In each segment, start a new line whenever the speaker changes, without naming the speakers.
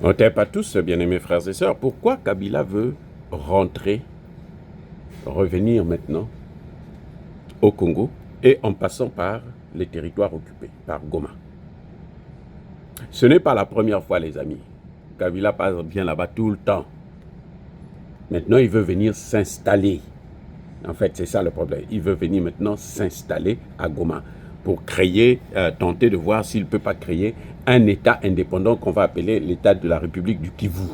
On ne pas tous, bien-aimés frères et sœurs, pourquoi Kabila veut revenir maintenant au Congo et en passant par les territoires occupés, par Goma. Ce n'est pas la première fois, les amis. Kabila passe bien là-bas tout le temps. Maintenant, il veut venir s'installer. En fait, c'est ça le problème. Il veut venir maintenant s'installer à Goma pour créer, tenter de voir s'il ne peut pas créer un État indépendant qu'on va appeler l'État de la République du Kivu.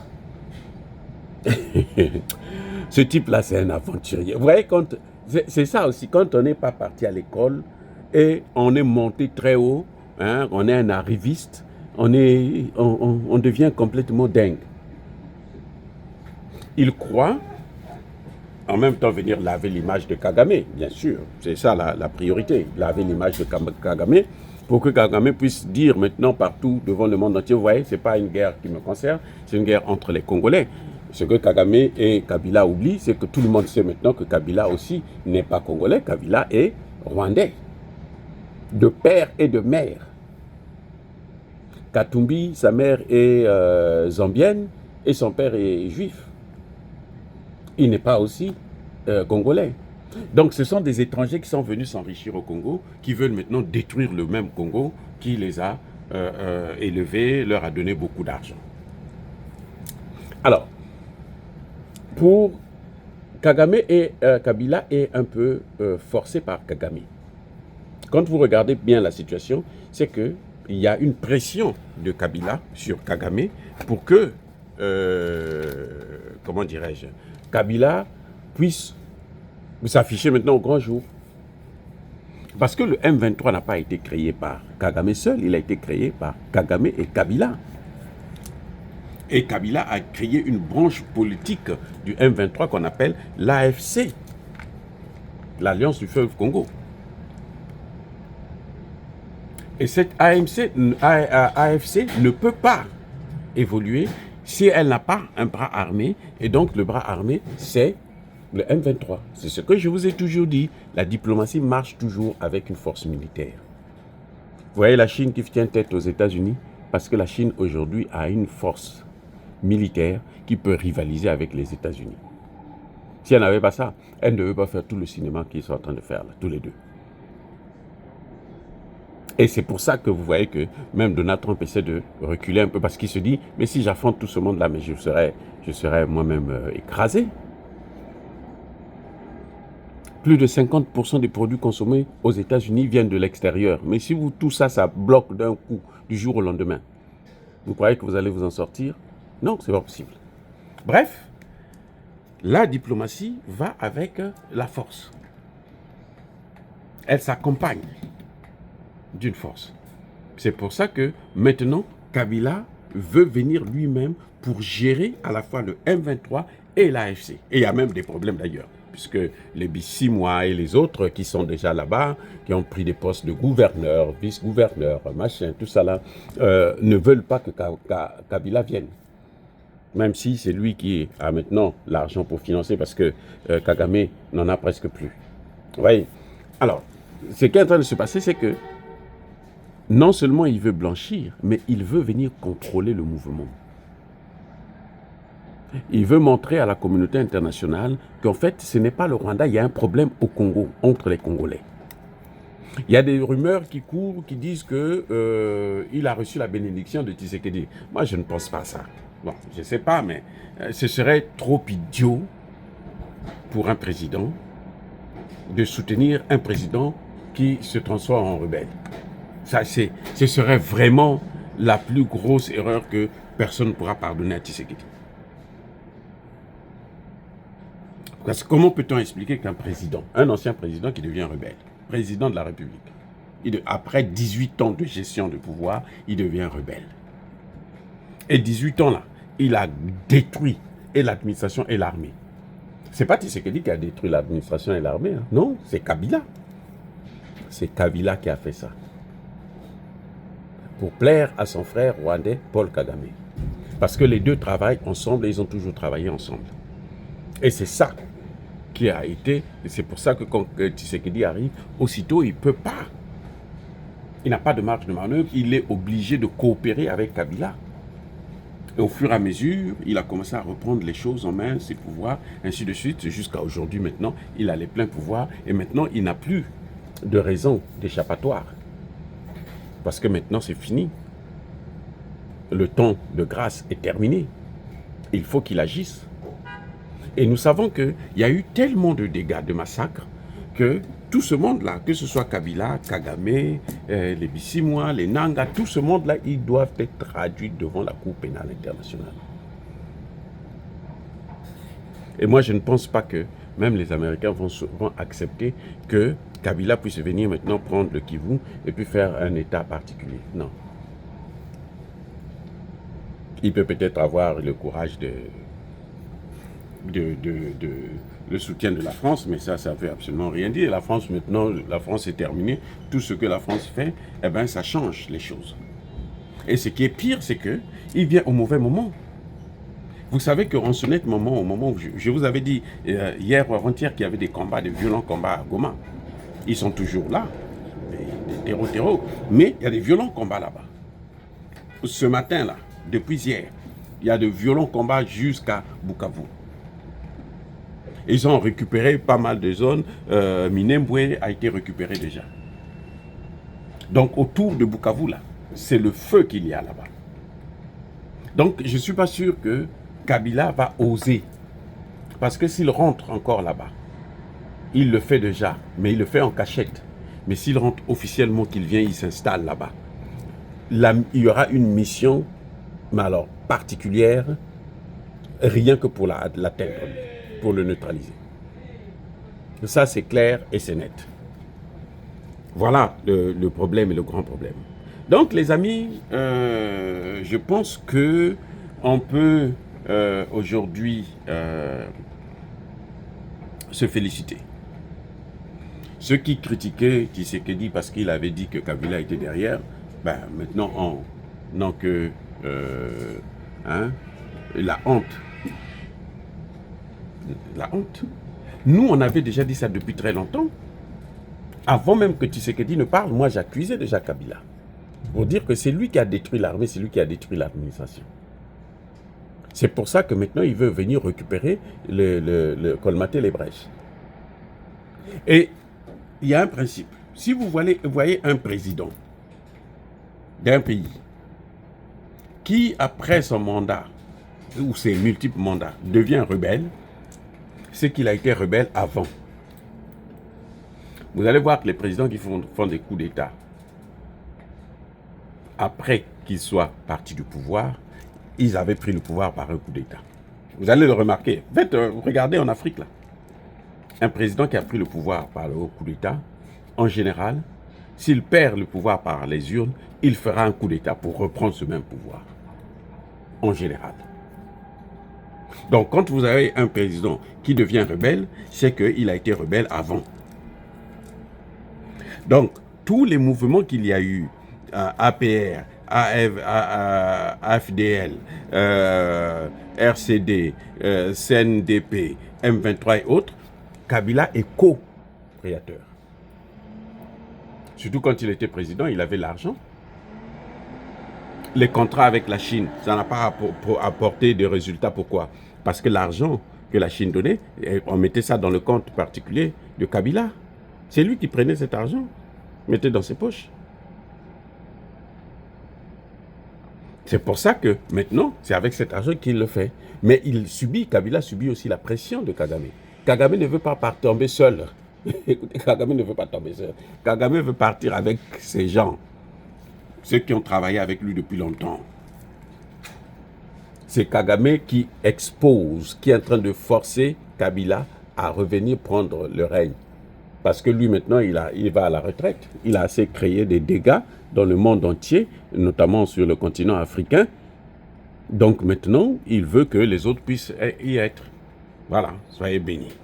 Ce type-là, c'est un aventurier. Vous voyez, c'est ça aussi, quand on n'est pas parti à l'école et on est monté très haut, hein, on est un arriviste, on devient complètement dingue. Il croit en même temps venir laver l'image de Kagame, bien sûr. C'est ça la priorité, laver l'image de Kagame, pour que Kagame puisse dire maintenant partout devant le monde entier, vous voyez, ce n'est pas une guerre qui me concerne, c'est une guerre entre les Congolais. Ce que Kagame et Kabila oublient, c'est que tout le monde sait maintenant que Kabila aussi n'est pas congolais, Kabila est rwandais, de père et de mère. Katumbi, sa mère est zambienne et son père est juif. Il n'est pas aussi congolais. Donc ce sont des étrangers qui sont venus s'enrichir au Congo, qui veulent maintenant détruire le même Congo qui les a élevés, leur a donné beaucoup d'argent. Alors, pour Kagame et Kabila est un peu forcé par Kagame. Quand vous regardez bien la situation, c'est qu'il y a une pression de Kabila sur Kagame pour que, comment dirais-je, Kabila puisse s'afficher maintenant au grand jour. Parce que le M23 n'a pas été créé par Kagame seul, il a été créé par Kagame et Kabila. Et Kabila a créé une branche politique du M23 qu'on appelle l'AFC, l'Alliance du Fleuve Congo. Et cette AFC ne peut pas évoluer si elle n'a pas un bras armé. Et donc le bras armé, c'est le M23. C'est ce que je vous ai toujours dit. La diplomatie marche toujours avec une force militaire. Vous voyez la Chine qui tient tête aux États-Unis parce que la Chine aujourd'hui a une force militaire qui peut rivaliser avec les États-Unis. Si elle n'avait pas ça, elle ne veut pas faire tout le cinéma qu'ils sont en train de faire, là, tous les deux. Et c'est pour ça que vous voyez que même Donald Trump essaie de reculer un peu parce qu'il se dit, mais si j'affronte tout ce monde-là, mais je serais moi-même écrasé. Plus de 50% des produits consommés aux États-Unis viennent de l'extérieur. Mais si tout ça, ça bloque d'un coup, du jour au lendemain, vous croyez que vous allez vous en sortir? Non, c'est pas possible. Bref, la diplomatie va avec la force. Elle s'accompagne d'une force. C'est pour ça que maintenant, Kabila veut venir lui-même pour gérer à la fois le M23 et l'AFC. Et il y a même des problèmes d'ailleurs, puisque les Bissimois et les autres qui sont déjà là-bas, qui ont pris des postes de gouverneur, vice-gouverneur, machin, tout ça là, ne veulent pas que Kabila vienne. Même si c'est lui qui a maintenant l'argent pour financer, parce que Kagame n'en a presque plus. Vous voyez? Alors, ce qui est en train de se passer, c'est que non seulement il veut blanchir, mais il veut venir contrôler le mouvement. Il veut montrer à la communauté internationale qu'en fait, ce n'est pas le Rwanda, il y a un problème au Congo, entre les Congolais. Il y a des rumeurs qui courent, qui disent qu'il a reçu la bénédiction de Tshisekedi. Moi, je ne pense pas à ça. Bon, je ne sais pas, mais ce serait trop idiot pour un président de soutenir un président qui se transforme en rebelle. Ça, ce serait vraiment la plus grosse erreur que personne ne pourra pardonner à Tshisekedi. Parce que comment peut-on expliquer qu'un président, un ancien président qui devient rebelle, président de la République, après 18 ans de gestion de pouvoir, il devient rebelle. Et 18 ans là, il a détruit et l'administration et l'armée. C'est pas Tshisekedi qui a détruit l'administration et l'armée, hein. Non, c'est Kabila. C'est Kabila qui a fait ça. Pour plaire à son frère rwandais Paul Kagame. Parce que les deux travaillent ensemble et ils ont toujours travaillé ensemble. Et c'est ça qui a été, et c'est pour ça que quand Tshisekedi arrive, aussitôt il ne peut pas. Il n'a pas de marge de manœuvre, il est obligé de coopérer avec Kabila. Et au fur et à mesure, il a commencé à reprendre les choses en main, ses pouvoirs, ainsi de suite, jusqu'à aujourd'hui maintenant, il a les pleins pouvoirs, et maintenant, il n'a plus de raison d'échappatoire. Parce que maintenant, c'est fini. Le temps de grâce est terminé. Il faut qu'il agisse. Et nous savons qu'il y a eu tellement de dégâts, de massacres, que tout ce monde-là, que ce soit Kabila, Kagame, les Bissimois, les Nanga, tout ce monde-là, ils doivent être traduits devant la Cour pénale internationale. Et moi, je ne pense pas que même les Américains vont accepter que Kabila puisse venir maintenant prendre le Kivu et puis faire un État particulier. Non. Il peut peut-être avoir le courage le soutien de la France, mais ça ne veut absolument rien dire. La France, maintenant, la France est terminée. Tout ce que la France fait, eh ben, ça change les choses. Et ce qui est pire, c'est qu'il vient au mauvais moment. Vous savez qu'en ce net moment, au moment où je vous avais dit hier ou avant-hier qu'il y avait des combats, des violents combats à Goma. Ils sont toujours là, des terreaux. Mais il y a des violents combats là-bas. Ce matin-là, depuis hier, il y a de violents combats jusqu'à Bukavu. Ils ont récupéré pas mal de zones. Minembwe a été récupéré déjà. Donc autour de Bukavu, là, c'est le feu qu'il y a là-bas. Donc je ne suis pas sûr que Kabila va oser. Parce que s'il rentre encore là-bas, il le fait déjà, mais il le fait en cachette. Mais s'il rentre officiellement, qu'il vient, il s'installe là-bas. Il y aura une mission, mais alors particulière, rien que pour l'atteindre, pour le neutraliser. Ça, c'est clair et c'est net. Voilà le problème et le grand problème. Donc, les amis, je pense que on peut aujourd'hui se féliciter. Ceux qui critiquaient Tshisekedi parce qu'il avait dit que Kabila était derrière, ben maintenant, non que la honte. La honte. Nous, on avait déjà dit ça depuis très longtemps. Avant même que Tshisekedi ne parle, moi j'accusais déjà Kabila. Pour dire que c'est lui qui a détruit l'armée, c'est lui qui a détruit l'administration. C'est pour ça que maintenant il veut venir récupérer, colmater les brèches. Et il y a un principe. Si vous voyez un président d'un pays qui, après son mandat, ou ses multiples mandats, devient rebelle, c'est qu'il a été rebelle avant. Vous allez voir que les présidents qui font des coups d'État, après qu'ils soient partis du pouvoir, ils avaient pris le pouvoir par un coup d'État. Vous allez le remarquer. En fait, regardez en Afrique, là. Un président qui a pris le pouvoir par le coup d'État, en général, s'il perd le pouvoir par les urnes, il fera un coup d'État pour reprendre ce même pouvoir. En général. Donc, quand vous avez un président qui devient rebelle, c'est qu'il a été rebelle avant. Donc, tous les mouvements qu'il y a eu, APR, AFDL, RCD, CNDP, M23 et autres, Kabila est co-créateur. Surtout quand il était président, il avait l'argent. Les contrats avec la Chine, ça n'a pas apporté de résultats. Pourquoi? Parce que l'argent que la Chine donnait, on mettait ça dans le compte particulier de Kabila. C'est lui qui prenait cet argent, mettait dans ses poches. C'est pour ça que maintenant, c'est avec cet argent qu'il le fait. Mais Kabila subit aussi la pression de Kagame. Kagame ne veut pas tomber seul. Écoutez, Kagame ne veut pas tomber seul. Kagame veut partir avec ses gens. Ceux qui ont travaillé avec lui depuis longtemps. C'est Kagame qui expose, qui est en train de forcer Kabila à revenir prendre le règne. Parce que lui, maintenant, il va à la retraite. Il a assez créé des dégâts dans le monde entier, notamment sur le continent africain. Donc maintenant, il veut que les autres puissent y être. Voilà, soyez bénis.